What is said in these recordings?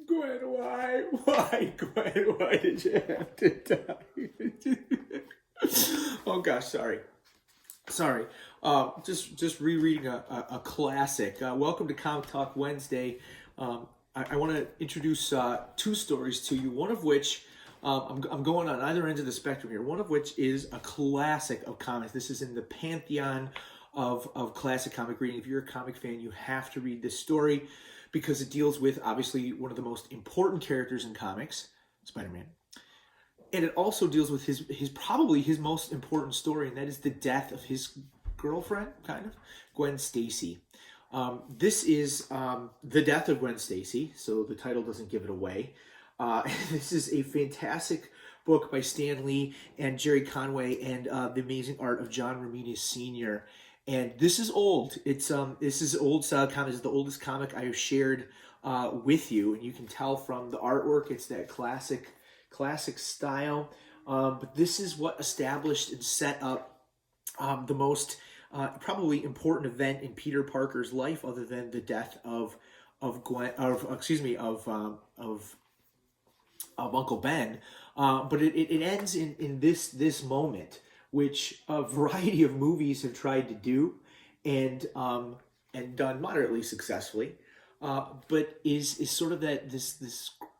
Gwen, why? Why, Gwen? Why did you have to die? Oh gosh, sorry. Sorry. Just rereading a classic. Welcome to Comic Talk Wednesday. I want to introduce two stories to you, one of which I'm going on either end of the spectrum here, one of which is a classic of comics. This is in the pantheon of classic comic reading. If you're a comic fan, you have to read this story because it deals with, obviously, one of the most important characters in comics, Spider-Man. And it also deals with his probably his most important story, and that is the death of his girlfriend, kind of, Gwen Stacy. This is The Death of Gwen Stacy, so the title doesn't give it away. This is a fantastic book by Stan Lee and Jerry Conway, and the amazing art of John Romita Sr. And this is old. This is old style comic. It's the oldest comic I have shared with you, and you can tell from the artwork. It's that classic style. But this is what established and set up the most probably important event in Peter Parker's life, other than the death of Gwen, of Uncle Ben. But it ends in this moment, which a variety of movies have tried to do, and done moderately successfully, but is sort of that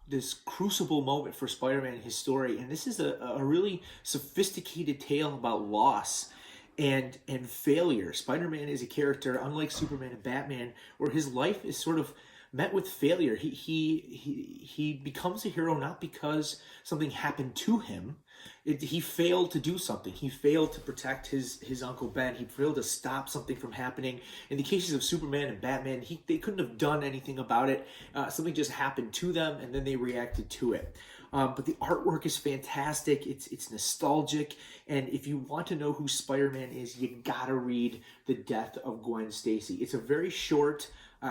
this crucible moment for Spider-Man and his story. And this is a really sophisticated tale about loss and failure. Spider-Man is a character, unlike Superman and Batman, where his life is sort of met with failure. He becomes a hero not because something happened to him. He failed to do something. He failed to protect his Uncle Ben. He failed to stop something from happening. In the cases of Superman and Batman, they couldn't have done anything about it. Something just happened to them, and then they reacted to it. But the artwork is fantastic. It's nostalgic, and if you want to know who Spider-Man is, you gotta read The Death of Gwen Stacy. It's a very short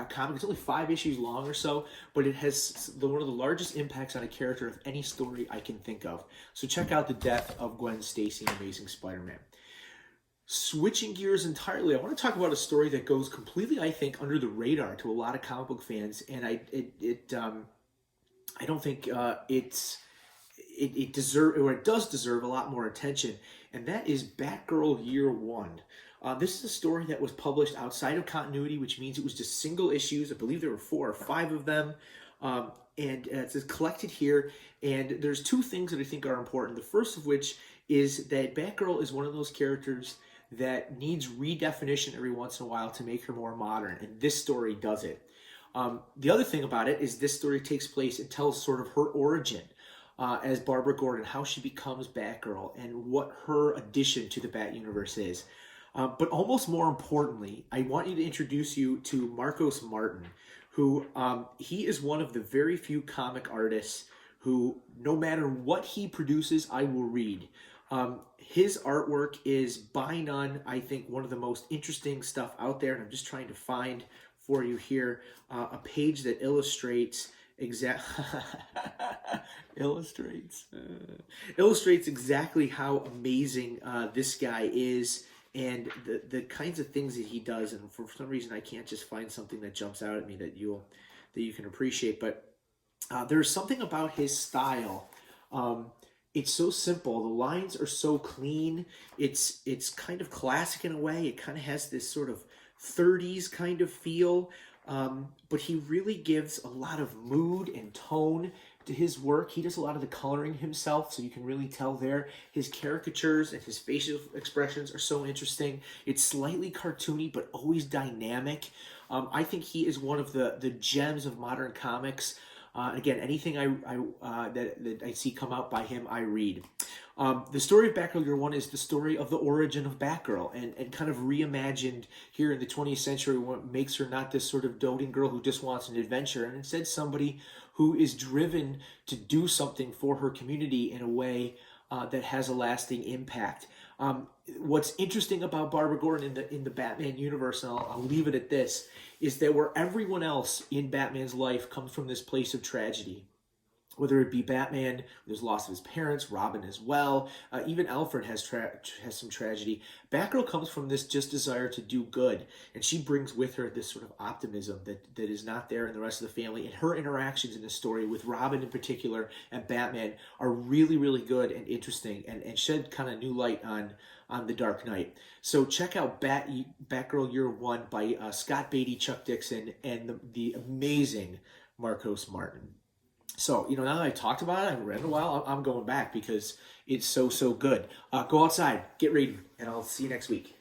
comic. It's only 5 issues long or so, but it has one of the largest impacts on a character of any story I can think of. So check out The Death of Gwen Stacy, Amazing Spider-Man. Switching gears entirely, I want to talk about a story that goes completely, I think, under the radar to a lot of comic book fans, and I don't think it does deserve a lot more attention, and that is Batgirl Year One. This is a story that was published outside of continuity, which means it was just single issues. I believe there were 4 or 5 of them, and it's collected here. And there's 2 things that I think are important. The first of which is that Batgirl is one of those characters that needs redefinition every once in a while to make her more modern, and this story does it. The other thing about it is this story takes place and tells sort of her origin as Barbara Gordon, how she becomes Batgirl, and what her addition to the Bat universe is. But almost more importantly, I want you to introduce you to Marcos Martin, who he is one of the very few comic artists who, no matter what he produces, I will read. His artwork is by none, I think, one of the most interesting stuff out there, and I'm just trying to find for you here a page that illustrates illustrates exactly how amazing this guy is, and the kinds of things that he does. And for some reason I can't just find something that jumps out at me that you can appreciate, but there's something about his style. It's so simple. The lines are so clean. It's kind of classic in a way. It kind of has this sort of 30s kind of feel, but he really gives a lot of mood and tone to his work. He does a lot of the coloring himself, so you can really tell there. His caricatures and his facial expressions are so interesting. It's slightly cartoony, but always dynamic. I think he is one of the gems of modern comics. Again, anything that I see come out by him, I read. The story of Batgirl Year One is the story of the origin of Batgirl, and kind of reimagined here in the 20th century, what makes her not this sort of doting girl who just wants an adventure, and instead somebody who is driven to do something for her community in a way that has a lasting impact. What's interesting about Barbara Gordon in the Batman universe, and I'll leave it at this, is that where everyone else in Batman's life comes from this place of tragedy, whether it be Batman, there's loss of his parents, Robin as well, even Alfred has some tragedy. Batgirl comes from this just desire to do good, and she brings with her this sort of optimism that is not there in the rest of the family. And her interactions in this story with Robin in particular and Batman are really, really good and interesting, and shed kind of new light on the Dark Knight. So check out Batgirl Year One by Scott Beatty, Chuck Dixon, and the amazing Marcos Martin. So, now that I talked about it, I haven't read in a while, I'm going back because it's so, so good. Go outside, get reading, and I'll see you next week.